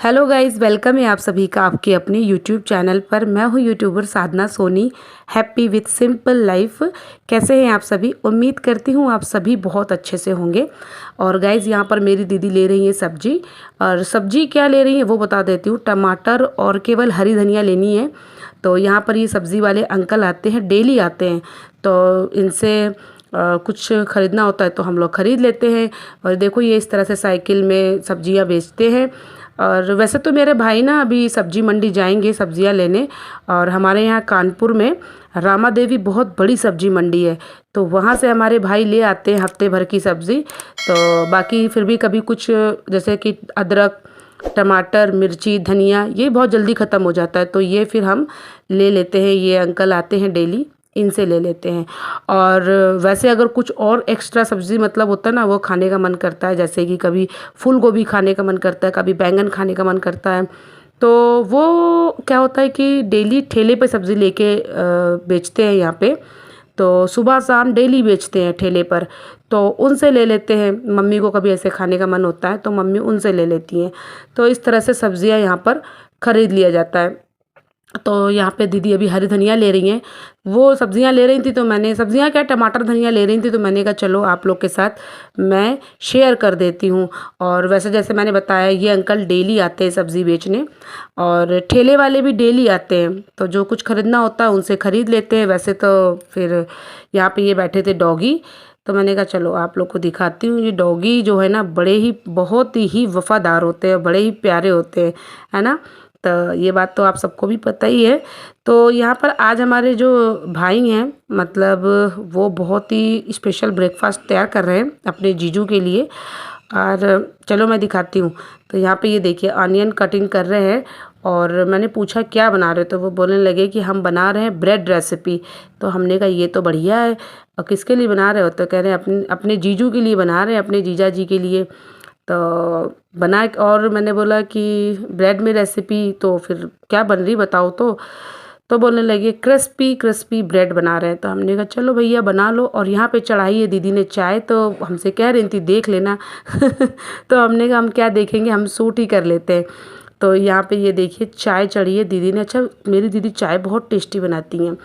Hello guys, welcome है आप सभी का आपके अपने यूट्यूब चैनल पर। मैं हूँ YouTuber Sadhna Soni, happy with simple life. कैसे हैं आप सभी? उम्मीद करती हूँ आप सभी बहुत अच्छे से होंगे। और गाइस, यहाँ पर मेरी दीदी ले रही है सब्जी, और सब्जी क्या ले रही है वो बता देती हूँ। टमाटर और केवल हरी धनिया लेनी है। तो यहाँ पर ये सब्ज़ी वाले अंकल आते हैं, डेली आते हैं, तो इनसे कुछ ख़रीदना होता है तो हम लोग ख़रीद लेते हैं। और देखो, ये इस तरह से साइकिल में सब्जियां बेचते हैं। और वैसे तो मेरे भाई ना अभी सब्जी मंडी जाएंगे सब्जियां लेने, और हमारे यहाँ कानपुर में रामा देवी बहुत बड़ी सब्जी मंडी है, तो वहाँ से हमारे भाई ले आते हैं हफ्ते भर की सब्ज़ी। तो बाकी फिर भी कभी कुछ जैसे कि अदरक, टमाटर, मिर्ची, धनिया, ये बहुत जल्दी ख़त्म हो जाता है, तो ये फिर हम ले लेते हैं। ये अंकल आते हैं डेली, इनसे ले लेते हैं। और वैसे अगर कुछ और एक्स्ट्रा सब्ज़ी मतलब होता है ना, वो खाने का मन करता है, जैसे कि कभी फूल गोभी खाने का मन करता है, कभी बैंगन खाने का मन करता है, तो वो क्या होता है कि डेली ठेले पे सब्ज़ी लेके बेचते हैं यहाँ पे। तो सुबह शाम डेली बेचते हैं ठेले पर, तो उनसे ले लेते हैं। मम्मी को कभी ऐसे खाने का मन होता है तो मम्मी उनसे ले लेती हैं। तो इस तरह से सब्ज़ियाँ यहाँ पर ख़रीद लिया जाता है। तो यहाँ पे दीदी अभी हरी धनिया ले रही हैं। वो सब्जियाँ ले रही थी तो मैंने, सब्जियाँ क्या, टमाटर धनिया ले रही थी, तो मैंने कहा चलो आप लोग के साथ मैं शेयर कर देती हूँ। और वैसे जैसे मैंने बताया, ये अंकल डेली आते हैं सब्ज़ी बेचने, और ठेले वाले भी डेली आते हैं, तो जो कुछ ख़रीदना होता है उनसे ख़रीद लेते हैं। वैसे तो फिर यहाँ पे ये बैठे थे डॉगी, तो मैंने कहा चलो आप लोग को दिखाती हूँ। ये डॉगी जो है ना, बड़े ही बहुत ही वफ़ादार होते हैं, बड़े ही प्यारे होते हैं, है ना। तो ये बात तो आप सबको भी पता ही है। तो यहाँ पर आज हमारे जो भाई हैं, मतलब वो बहुत ही स्पेशल ब्रेकफास्ट तैयार कर रहे हैं अपने जीजू के लिए। और चलो मैं दिखाती हूँ। तो यहाँ पे ये देखिए, अनियन कटिंग कर रहे हैं। और मैंने पूछा क्या बना रहे हो, तो वो बोलने लगे कि हम बना रहे हैं ब्रेड रेसिपी। तो हमने कहा ये तो बढ़िया है, और किसके लिए बना रहे हो? तो कह रहे हैं अपने अपने जीजू के लिए बना रहे हैं, अपने जीजा जी के लिए। तो बना, और मैंने बोला कि ब्रेड में रेसिपी, तो फिर क्या बन रही बताओ। तो बोलने लगे क्रिस्पी क्रिस्पी ब्रेड बना रहे हैं। तो हमने कहा चलो भैया बना लो। और यहाँ पे चढ़ाई है दीदी ने चाय, तो हमसे कह रही थी देख लेना। तो हमने कहा हम क्या देखेंगे, हम शूट ही कर लेते हैं। तो यहाँ पे ये देखिए चाय चढ़ी है दीदी ने। अच्छा, मेरी दीदी चाय बहुत टेस्टी बनाती हैं।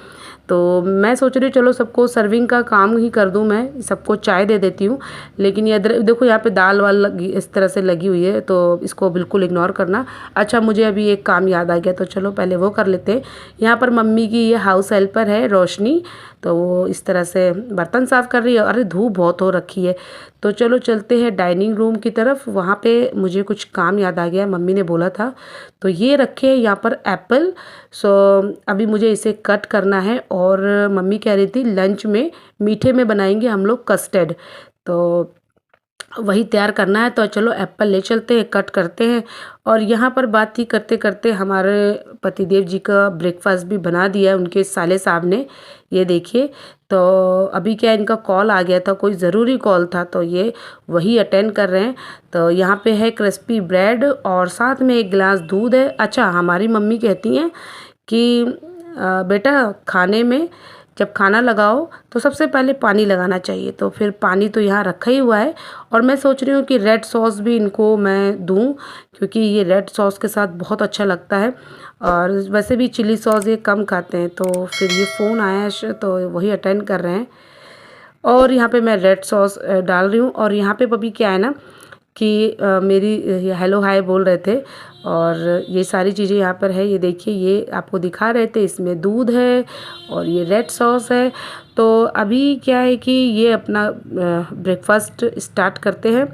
तो मैं सोच रही हूँ चलो सबको सर्विंग का काम ही कर दूँ, मैं सबको चाय दे देती हूँ। लेकिन ये देखो, यहाँ पे दाल वाल लगी इस तरह से लगी हुई है, तो इसको बिल्कुल इग्नोर करना। अच्छा, मुझे अभी एक काम याद आ गया, तो चलो पहले वो कर लेते हैं। यहाँ पर मम्मी की ये हाउस हेल्पर है रोशनी, तो वो इस तरह से बर्तन साफ़ कर रही है। अरे धूप बहुत हो रखी है। तो चलो चलते हैं डाइनिंग रूम की तरफ। वहाँ पे मुझे कुछ काम याद आ गया, मम्मी ने बोला था। तो ये रखे हैं यहाँ पर एप्पल। सो अभी मुझे इसे कट करना है। और मम्मी कह रही थी लंच में मीठे में बनाएंगे हम लोग कस्टर्ड, तो वही तैयार करना है। तो चलो एप्पल ले चलते हैं, कट करते हैं। और यहाँ पर बात ही करते करते हमारे पतिदेव जी का ब्रेकफास्ट भी बना दिया है उनके साले साहब ने, ये देखिए। तो अभी क्या, इनका कॉल आ गया था, कोई ज़रूरी कॉल था, तो ये वही अटेंड कर रहे हैं। तो यहाँ पे है क्रिस्पी ब्रेड, और साथ में एक गिलास दूध है। अच्छा, हमारी मम्मी कहती हैं कि बेटा खाने में जब खाना लगाओ तो सबसे पहले पानी लगाना चाहिए। तो फिर पानी तो यहाँ रखा ही हुआ है। और मैं सोच रही हूँ कि रेड सॉस भी इनको मैं दूँ, क्योंकि ये रेड सॉस के साथ बहुत अच्छा लगता है। और वैसे भी चिली सॉस ये कम खाते हैं। तो फिर ये फ़ोन आया है, तो वही अटेंड कर रहे हैं। और यहाँ पे मैं रेड सॉस डाल रही हूँ। और यहाँ पे अभी क्या है ना कि मेरी हेलो हाय बोल रहे थे, और ये सारी चीज़ें यहाँ पर है। ये देखिए, ये आपको दिखा रहे थे, इसमें दूध है और ये रेड सॉस है। तो अभी क्या है कि ये अपना ब्रेकफास्ट स्टार्ट करते हैं,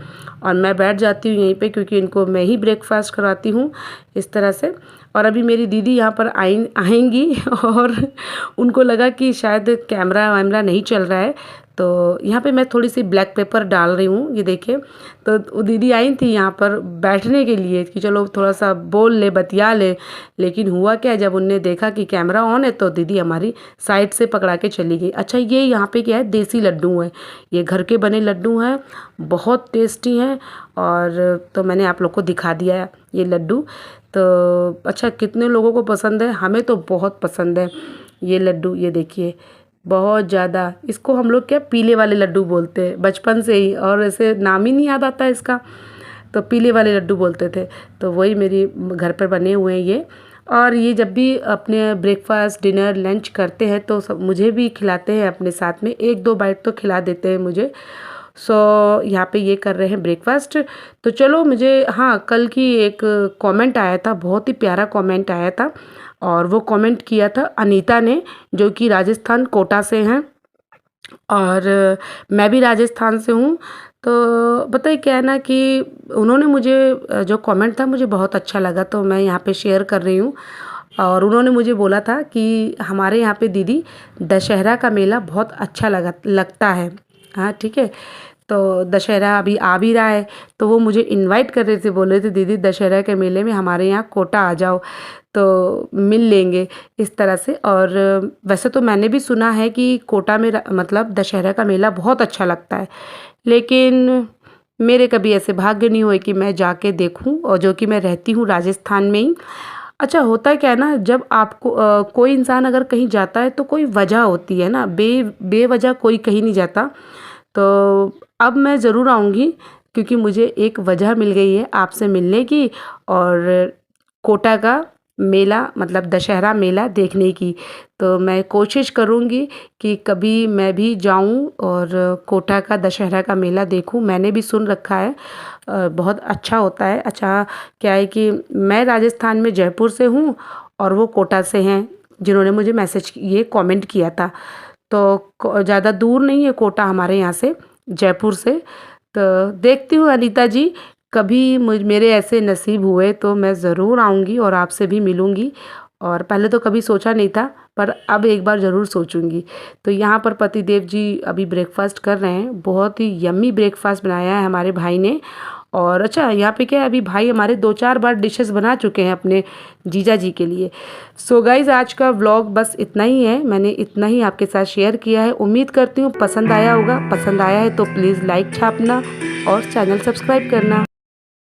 और मैं बैठ जाती हूँ यहीं पे, क्योंकि इनको मैं ही ब्रेकफास्ट कराती हूँ इस तरह से। और अभी मेरी दीदी यहाँ पर आएंगी, और उनको लगा कि शायद कैमरा वैमरा नहीं चल रहा है, तो यहाँ पे मैं थोड़ी सी ब्लैक पेपर डाल रही हूँ, ये देखिए। तो वो दीदी आई थी यहाँ पर बैठने के लिए कि चलो थोड़ा सा बोल ले, बतिया ले। लेकिन हुआ क्या, जब उनने देखा कि कैमरा ऑन है, तो दीदी हमारी साइड से पकड़ा के चली गई। अच्छा, ये यहाँ पे क्या है, देसी लड्डू हैं, ये घर के बने लड्डू हैं, बहुत टेस्टी हैं। और तो मैंने आप लोग को दिखा दिया है ये लड्डू। तो अच्छा, कितने लोगों को पसंद है? हमें तो बहुत पसंद है ये लड्डू, ये देखिए बहुत ज़्यादा। इसको हम लोग क्या पीले वाले लड्डू बोलते हैं बचपन से ही, और ऐसे नाम ही नहीं याद आता इसका। तो पीले वाले लड्डू बोलते थे। तो वही मेरी घर पर बने हुए हैं ये। और ये जब भी अपने ब्रेकफास्ट, डिनर, लंच करते हैं तो सब मुझे भी खिलाते हैं अपने साथ में, 1-2 बाइट तो खिला देते हैं मुझे। यहाँ पे ये कर रहे हैं ब्रेकफास्ट। तो चलो, मुझे हाँ, कल की एक कमेंट आया था, बहुत ही प्यारा कमेंट आया था, और वो कमेंट किया था अनीता ने, जो कि राजस्थान कोटा से हैं, और मैं भी राजस्थान से हूँ। तो पता है क्या है ना कि उन्होंने मुझे जो कमेंट था मुझे बहुत अच्छा लगा, तो मैं यहाँ पे शेयर कर रही हूँ। और उन्होंने मुझे बोला था कि हमारे यहाँ पे दीदी दशहरा का मेला बहुत अच्छा लगता है। हाँ ठीक है, तो दशहरा अभी आ भी रहा है, तो वो मुझे इनवाइट कर रहे थे, बोल रहे थे दीदी दशहरा के मेले में हमारे यहाँ कोटा आ जाओ तो मिल लेंगे, इस तरह से। और वैसे तो मैंने भी सुना है कि कोटा में मतलब दशहरा का मेला बहुत अच्छा लगता है, लेकिन मेरे कभी ऐसे भाग्य नहीं हुए कि मैं जाके देखूं, और जो कि मैं रहती हूँ राजस्थान में ही। अच्छा, होता है क्या है ना, जब आपको कोई इंसान अगर कहीं जाता है तो कोई वजह होती है ना, बेवजह कोई कहीं नहीं जाता। तो अब मैं ज़रूर आऊँगी, क्योंकि मुझे एक वजह मिल गई है आपसे मिलने की, और कोटा का मेला मतलब दशहरा मेला देखने की। तो मैं कोशिश करूँगी कि कभी मैं भी जाऊँ और कोटा का दशहरा का मेला देखूँ। मैंने भी सुन रखा है बहुत अच्छा होता है। अच्छा, क्या है कि मैं राजस्थान में जयपुर से हूँ, और वो कोटा से हैं, जिन्होंने मुझे मैसेज ये कमेंट किया था। तो ज़्यादा दूर नहीं है कोटा हमारे यहाँ से, जयपुर से। तो देखती हूँ अनीता जी, कभी मेरे ऐसे नसीब हुए तो मैं ज़रूर आऊँगी और आपसे भी मिलूँगी। और पहले तो कभी सोचा नहीं था, पर अब एक बार ज़रूर सोचूंगी। तो यहाँ पर पतिदेव जी अभी ब्रेकफास्ट कर रहे हैं, बहुत ही यम्मी ब्रेकफास्ट बनाया है हमारे भाई ने। और अच्छा, यहाँ पे क्या है, अभी भाई हमारे 2-4 बार डिशेस बना चुके हैं अपने जीजा जी के लिए। सो गाइज़, आज का व्लॉग बस इतना ही है, मैंने इतना ही आपके साथ शेयर किया है। उम्मीद करती हूँ पसंद आया होगा। पसंद आया है तो प्लीज़ लाइक छापना और चैनल सब्सक्राइब करना।